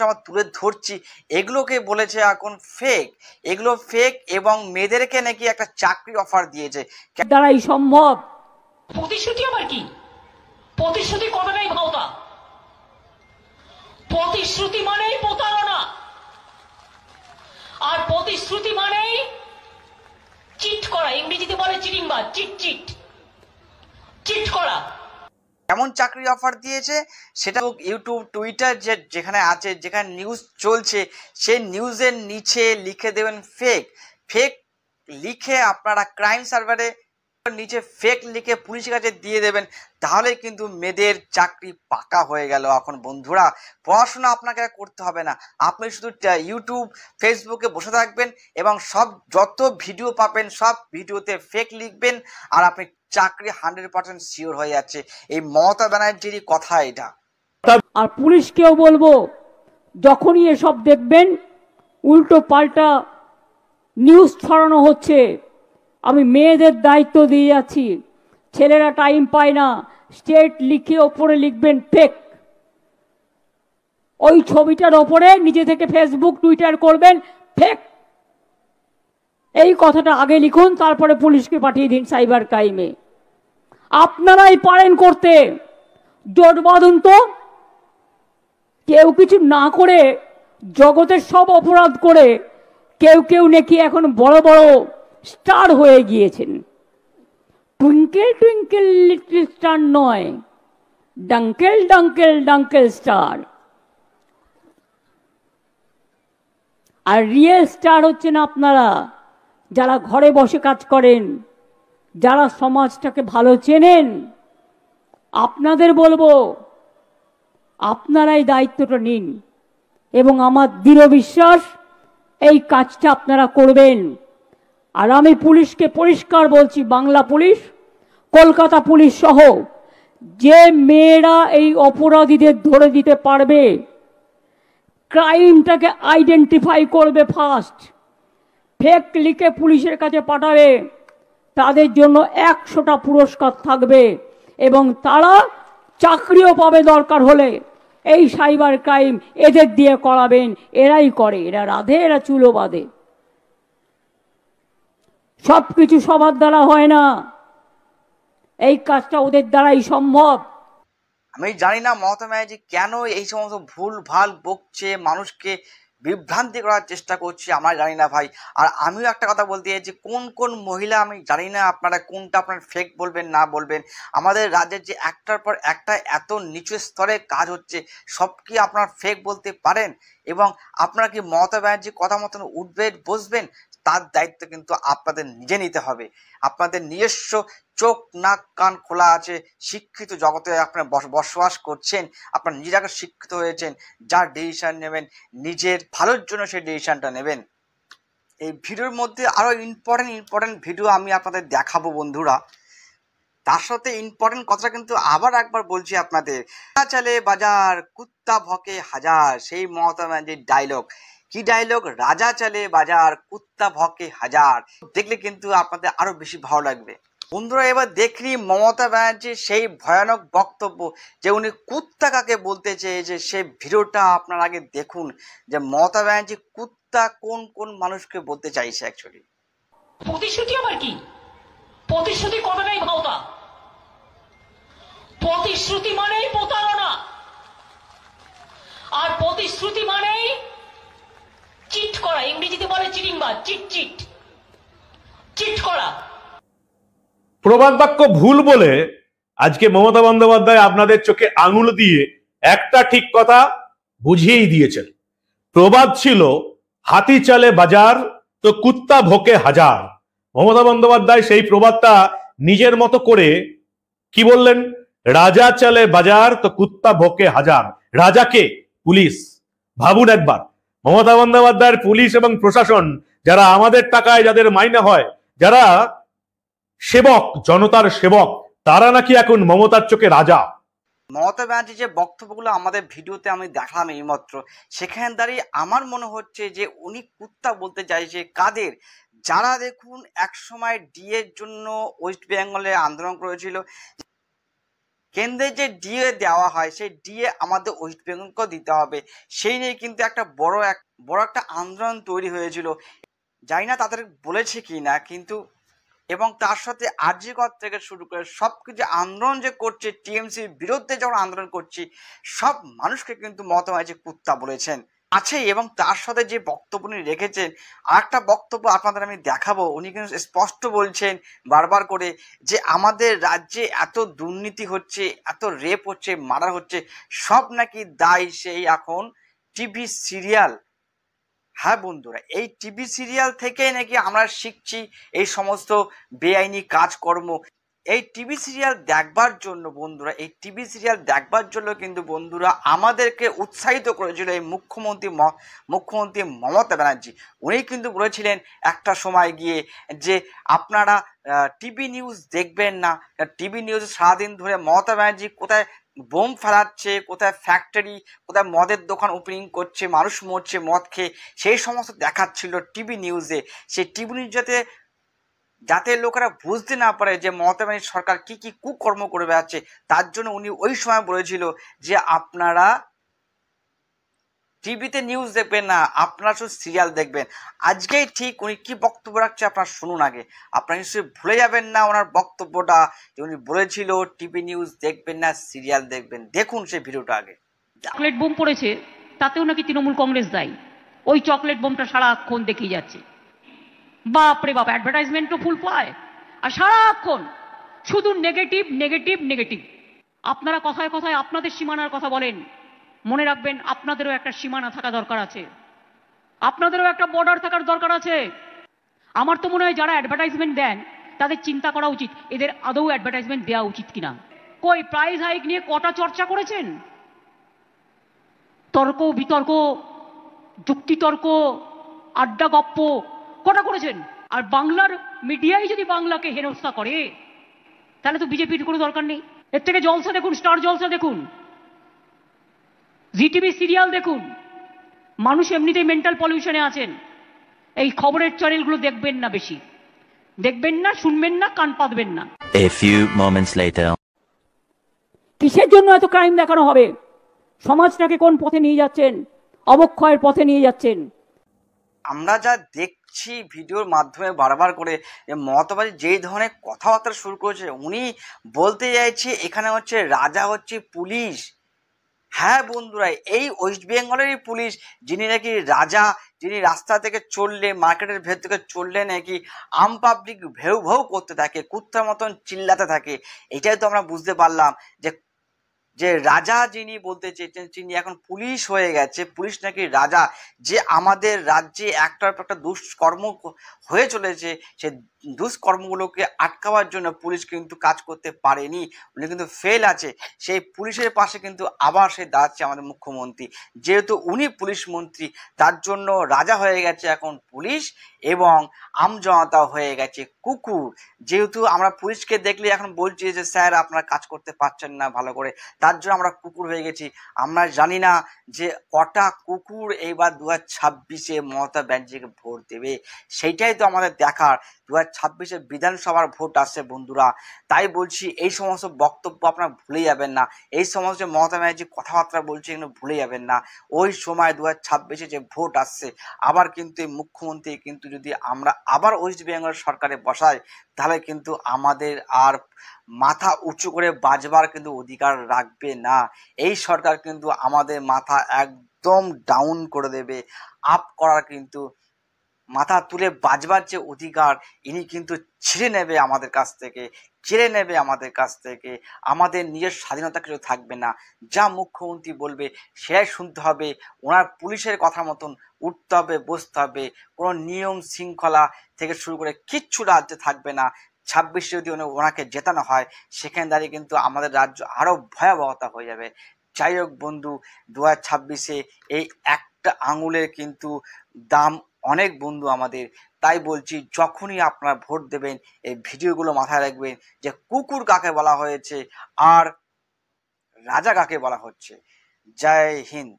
আমরা তুলে ধরছি এগুলোকে বলেছে এখন ফেক, এগুলো ফেক এবং মেয়েদেরকে নাকি একটা চাকরি অফার দিয়েছে। দ্বারাই সম্ভব। প্রতিশ্রুতি আবার কি? প্রতিশ্রুতি কথাটাই ভাওতা। প্রতিশ্রুতি মানেই প্রতারণা, আর প্রতিশ্রুতি মানেই চিট করা। ইংরেজিতে বলে চিটিংবাজ, চিট চিট চিট করা। এমন চাকরি অফার দিয়েছে সেটা ইউটিউব টুইটার যেখানে আছে, যেখানে নিউজ চলছে, সেই নিউজের নিচে লিখে দেবেন ফেক। ফেক লিখে আপনারা ক্রাইম সার্ভারে নিচে ফেক লিখে পুলিশের কাছে দিয়ে দেবেন, তাহলে কিন্তু মেয়েদের চাকরি পাকা হয়ে গেল। এখন বন্ধুরা পড়াশোনা আপনাকে করতে হবে না, আপনি শুধু ইউটিউব ফেসবুকে বসে থাকবেন এবং সব যত ভিডিও পাবেন সব ভিডিওতে ফেক লিখবেন আর আপনি চাকরি 100% শিওর হয়ে যাচ্ছে। এই মমতা ব্যানার্জিরই কথা এটা। আর পুলিশকেও বলবো, যখনই এসব দেখবেন উল্টো পাল্টা নিউজ ছড়ানো হচ্ছে, আমি মেয়েদের দায়িত্ব দিয়ে যাচ্ছি, ছেলেরা টাইম পায় না, স্টেট লিখে ওপরে লিখবেন ফেক। ওই ছবিটার ওপরে নিজে থেকে ফেসবুক টুইটার করবেন ফেক। এই কথাটা আগে লিখুন, তারপরে পুলিশকে পাঠিয়ে দিন সাইবার ক্রাইমে। আপনারাই পারেন করতে, জোট বাঁধুন তো। কেউ কিছু না করে জগতের সব অপরাধ করে কেউ কেউ নাকি এখন বড় বড় স্টার হয়ে গিয়েছেন। টুইঙ্কেল টুইঙ্কেল লিটল স্টার নয়, ডাঙ্কেল ডাঙ্কেল ডাঙ্কেল স্টার। আর রিয়েল স্টার হচ্ছেন আপনারা, যারা ঘরে বসে কাজ করেন, যারা সমাজটাকে ভালো চেনেন। আপনাদের বলবো, আপনারাই দায়িত্বটা নিন এবং আমার দৃঢ় বিশ্বাস এই কাজটা আপনারা করবেন। আর আমি পুলিশকে পরিষ্কার বলছি, বাংলা পুলিশ, কলকাতা পুলিশ সহ, যে মেয়েরা এই অপরাধীদের ধরে দিতে পারবে, ক্রাইমটাকে আইডেন্টিফাই করবে ফার্স্ট, ফেক লিখে পুলিশের কাছে পাঠাবে, তাদের জন্য 100টা পুরস্কার থাকবে এবং তারা চাকরিও পাবে দরকার হলে। এই সাইবার ক্রাইম এদের দিয়ে করাবেন, এরাই করে, এরা রাধে, এরা চুলো বাঁধে। সব কিছু সবার দ্বারা হয় না, এই কাজটা ওদের দ্বারাই সম্ভব। আমি জানি না মমতা ব্যানার্জি কেন এই সমস্ত ভুল ভাল বকছে, মানুষকে বিভ্রান্তি করার চেষ্টা করছে, আমরা জানি না ভাই। আর আমিও একটা কথা বলতে চাইছি, কোন কোন মহিলা আমি জানি না, আপনারা কোনটা আপনার ফেক বলবেন না বলবেন। আমাদের রাজ্যের যে একটার পর একটা এত নিচু স্তরে কাজ হচ্ছে, সব কি আপনার ফেক বলতে পারেন? এবং আপনারা কি মমতা ব্যানার্জির কথা মতন উঠবেন বসবেন? তার দায়িত্ব কিন্তু আপনাদের নিজে নিতে হবে। আপনাদের নিজস্ব চোখ নাক কান খোলা আছে, শিক্ষিত জগতে আপনারা বসবাস করছেন, আপনারা নিজেরাকে শিক্ষিত হয়েছেন, যার ডিসিশন নেবেন নিজের ভালোর জন্য সেই ডিসিশনটা নেবেন। এই ভিডিওর মধ্যে আরো ইম্পর্টেন্ট ভিডিও আমি আপনাদের দেখাবো বন্ধুরা। তার সাথে ইম্পর্টেন্ট কথাটা কিন্তু আবার একবার বলছি আপনাদের, রাজা চলে বাজার কুত্তা ভকে হাজার, সেই মমতা ব্যানার্জির ডায়লগ। কি ডায়লগ? রাজা চলে বাজার কুত্তা ভকে হাজার। দেখলে কিন্তু আপনাদের আরো বেশি ভালো লাগবে বন্ধুরা। এবার দেখি মমতা ব্যানার্জির সেই ভয়ানক বক্তব্য, যে উনি কুত্তা কাকে বলতে চেয়েছে, সেই ভিডিওটা আপনারা আগে দেখুন, যে মমতা ব্যানার্জি কুত্তা কোন কোন মানুষকে বলতে চাইছে অ্যাকচুয়ালি। প্রতিশ্রুতি আবার কি? প্রতিশ্রুতি কথাটাই ভাওতা। প্রতিশ্রুতি মানেই প্রতারণা, আর প্রতিশ্রুতি মানেই চিট করা। ইংরেজিতে বলে চিটিংবাজ, চিট চিট চিট করা। প্রবাদ বাক্য ভুল বলে আজকে মমতা বন্দ্যোপাধ্যায় আপনাদের চোখে আঙুল দিয়ে একটা ঠিক কথা বুঝিয়েই দিয়েছেন। প্রবাদ ছিল হাতি চলে বাজার তো কুত্তা ভোকে হাজার। মমতা বন্দ্যোপাধ্যায় সেই প্রবাদটা নিজের মতো করে কি বললেন? রাজা চলে বাজার তো কুত্তা ভোকে হাজার। রাজাকে? পুলিশ। ভাবুন একবার, মমতা বন্দ্যোপাধ্যায়ের পুলিশ এবং প্রশাসন, যারা আমাদের টাকায় যাদের মাইনে হয়, যারা সেবক, জনতার সেবক, তারা নাকি এখন মমতার চোখে রাজা। মমতা ব্যানার্জি যে বক্তব্যগুলো আমাদের ভিডিওতে আমি দেখলাম এইমাত্র, সেখানে দাঁড়িয়ে আমার মনে হচ্ছে যে উনি কুত্তা বলতে চাইছে কাদের? যারা দেখুন একসময় ডিএর জন্য ওয়েস্ট বেঙ্গলে আন্দোলন করেছিল, কেন্দ্রে যে ডিএ দেওয়া হয় সেই ডিএ আমাদের ওয়েস্ট বেঙ্গলকেও দিতে হবে, সেই নিয়ে কিন্তু একটা বড় একটা আন্দোলন তৈরি হয়েছিল। জানি না তাদের বলেছে কি না, কিন্তু এবং তার সাথে আরজি কর থেকে শুরু করে সব কিছু আন্দোলন যে করছে, টিএমসির বিরুদ্ধে যখন আন্দোলন করছি, সব মানুষকে কিন্তু মমতা ব্যানার্জি কুত্তা বলেছেন আছে। এবং তার সাথে যে বক্তব্য উনি রেখেছেন, আর একটা বক্তব্য আপনাদের আমি দেখাবো, উনি কিন্তু স্পষ্ট বলছেন বারবার করে যে আমাদের রাজ্যে এত দুর্নীতি হচ্ছে, এত রেপ হচ্ছে, মার্ডার হচ্ছে, সব নাকি দায়ী সেই এখন টিভি সিরিয়াল। হ্যাঁ বন্ধুরা, এই টিভি সিরিয়াল থেকেই নাকি আমরা শিখছি এই সমস্ত বেআইনি কাজকর্ম। এই টিভি সিরিয়াল দেখবার জন্য বন্ধুরা, এই টিভি সিরিয়াল দেখবার জন্য কিন্তু বন্ধুরা আমাদেরকে উৎসাহিত করেছিল এই মুখ্যমন্ত্রী মমতা ব্যানার্জি। উনি কিন্তু বলেছিলেন একটা সময় গিয়ে যে আপনারা টিভি নিউজ দেখবেন না, টিভি নিউজ সারাদিন ধরে মমতা ব্যানার্জি কোথায় বোম ফেলাচ্ছে, কোথায় ফ্যাক্টরি, কোথায় মদের দোকান ওপেনিং করছে, মানুষ মরছে মদ খেয়ে, সেই সমস্ত দেখাচ্ছিল টিভি নিউজে। সেই টিভি নিউজ যাতে লোকেরা বুঝতে না পারে যে মমতা ব্যানার্জি সরকার কি কি কুকর্ম করে বেড়াচ্ছে, তার জন্য উনি ওই সময় বলেছিল যে আপনারা টিভিতে নিউজ দেখবেন না, আপনারা শুধু সিরিয়াল দেখবেন। আজকেই ঠিক উনি কি বক্তব্য রাখছে আপনারা শুনুন আগে, আপনারা নিশ্চয়ই ভুলে যাবেন না ওনার বক্তব্যটা, যে উনি বলেছিল টিভি নিউজ দেখবেন না, সিরিয়াল দেখবেন। দেখুন সেই ভিডিওটা আগে। চকলেট বোম পড়েছে, তাতেও নাকি তৃণমূল কংগ্রেস দায়ী। ওই চকলেট বোমটা সারাক্ষণ দেখিয়ে যাচ্ছে, বাপরে বাপ, অ্যাডভার্টাইজমেন্টও ফুল পায়, আর সারাক্ষণ শুধু নেগেটিভ নেগেটিভ নেগেটিভ। আপনারা কথায় কথায় আপনাদের সীমানার কথা বলেন, মনে রাখবেন আপনাদেরও একটা সীমানা থাকা দরকার আছে, আপনাদেরও একটা বর্ডার থাকার দরকার আছে। আমার তো মনে হয় যারা অ্যাডভার্টাইজমেন্ট দেন তাদের চিন্তা করা উচিত এদের আদৌ অ্যাডভার্টাইজমেন্ট দেওয়া উচিত কিনা। কই প্রাইস হাইক নিয়ে কটা চর্চা করেছেন? তর্ক বিতর্ক, যুক্তিতর্ক, আড্ডা গপ্প কটা করেছেন? আর বাংলার মিডিয়ায় যদি বাংলাকে হেনস্থা করে তাহলে তো বিজেপির কোনো দরকার নেই। এর থেকে জলসা দেখুন, স্টার জলসা দেখুন, জি টিভি সিরিয়াল দেখুন। মানুষ এমনিতেই মেন্টাল পলিউশনে আছেন, এই খবরের চ্যানেলগুলো দেখবেন না, বেশি দেখবেন না, শুনবেন না, কান পাতবেন না। A few moments later. কিসের জন্য এত ক্রাইম দেখানো হবে? সমাজটাকে কোন পথে নিয়ে যাচ্ছেন? অবক্ষয়ের পথে নিয়ে যাচ্ছেন। আমরা যা দেখছি ভিডিওর মাধ্যমে বারবার করে যে মমতা ব্যানার্জি যেই ধরনের কথাবার্তা শুরু করেছে, উনি বলতে চাইছে এখানে হচ্ছে রাজা হচ্ছে পুলিশ। হ্যাঁ বন্ধুরা, এই ওয়েস্ট বেঙ্গলেরই পুলিশ, যিনি নাকি রাজা, যিনি রাস্তা থেকে চললে, মার্কেটের ভেতর থেকে চললে নাকি আম পাবলিক ভেউ ভেউ করতে থাকে, কুত্তার মতন চিল্লাতে থাকে। এটাই তো আমরা বুঝতে পারলাম যে রাজা যিনি বলতে চেয়েছেন তিনি এখন পুলিশ হয়ে গেছে। পুলিশ নাকি রাজা, যে আমাদের রাজ্যে একটার পর একটা দুষ্কর্ম হয়ে চলেছে, সে দুষ্কর্মগুলোকে আটকাবার জন্য পুলিশ কিন্তু কাজ করতে পারেনি, উনি কিন্তু ফেল আছে। সেই পুলিশের পাশে কিন্তু আবার সে দাঁড়াচ্ছে আমাদের মুখ্যমন্ত্রী, যেহেতু উনি পুলিশ মন্ত্রী, তার জন্য রাজা হয়ে গেছে এখন পুলিশ, এবং আমজনতা হয়ে গেছে কুকুর। যেহেতু আমরা পুলিশকে দেখলে এখন বলছি যে স্যার আপনারা কাজ করতে পারছেন না ভালো করে, তার জন্য আমরা কুকুর হয়ে গেছি। আমরা জানি না যে কটা কুকুর এইবার 2026-এ মমতা ব্যানার্জিকে ভোট দেবে, সেইটাই তো আমাদের দেখার। 2026-এ বিধানসভার ভোট আসছে বন্ধুরা, তাই বলছি এই সমস্ত বক্তব্য আপনারা ভুলে যাবেন না, এই সমস্ত যে মমতা ব্যানার্জি কথাবার্তা বলছে এগুলো ভুলে যাবেন না। ওই সময় 2026-এ যে ভোট আসছে, আবার কিন্তু এই মুখ্যমন্ত্রী কিন্তু যদি আমরা আবার ওয়েস্ট বেঙ্গল সরকারে বসাই, তাহলে কিন্তু আমাদের আর মাথা উঁচু করে বাজবার কিন্তু অধিকার রাখবে না। এই সরকার কিন্তু আমাদের মাথা একদম ডাউন করে দেবে, আপ করার কিন্তু মাথা তুলে বাজবার যে অধিকার ইনি কিন্তু ছিঁড়ে নেবে আমাদের কাছ থেকে, কেড়ে নেবে আমাদের কাছ থেকে। আমাদের নিজের স্বাধীনতা কিছু থাকবে না, যা মুখ্যমন্ত্রী বলবে সেটাই শুনতে হবে, ওনার পুলিশের কথার মতন উঠতে হবে, বসতে হবে। কোনো নিয়ম শৃঙ্খলা থেকে শুরু করে কিচ্ছু রাজ্যে থাকবে না। 26-এ যদি ওনাকে জেতানো হয়, সেখানে দাঁড়িয়ে কিন্তু আমাদের রাজ্য আরো ভয়াবহতা হয়ে যাবে। যাই হোক বন্ধু, 2026-এ এই একটা আঙুলের কিন্তু দাম অনেক বন্ধু আমাদের। তাই বলছি যখনই আপনারা ভোট দেবেন এই ভিডিওগুলো মাথায় রাখবেন যে কুকুর কাকে বলা হয়েছে আর রাজা কাকে বলা হচ্ছে। জয় হিন্দ।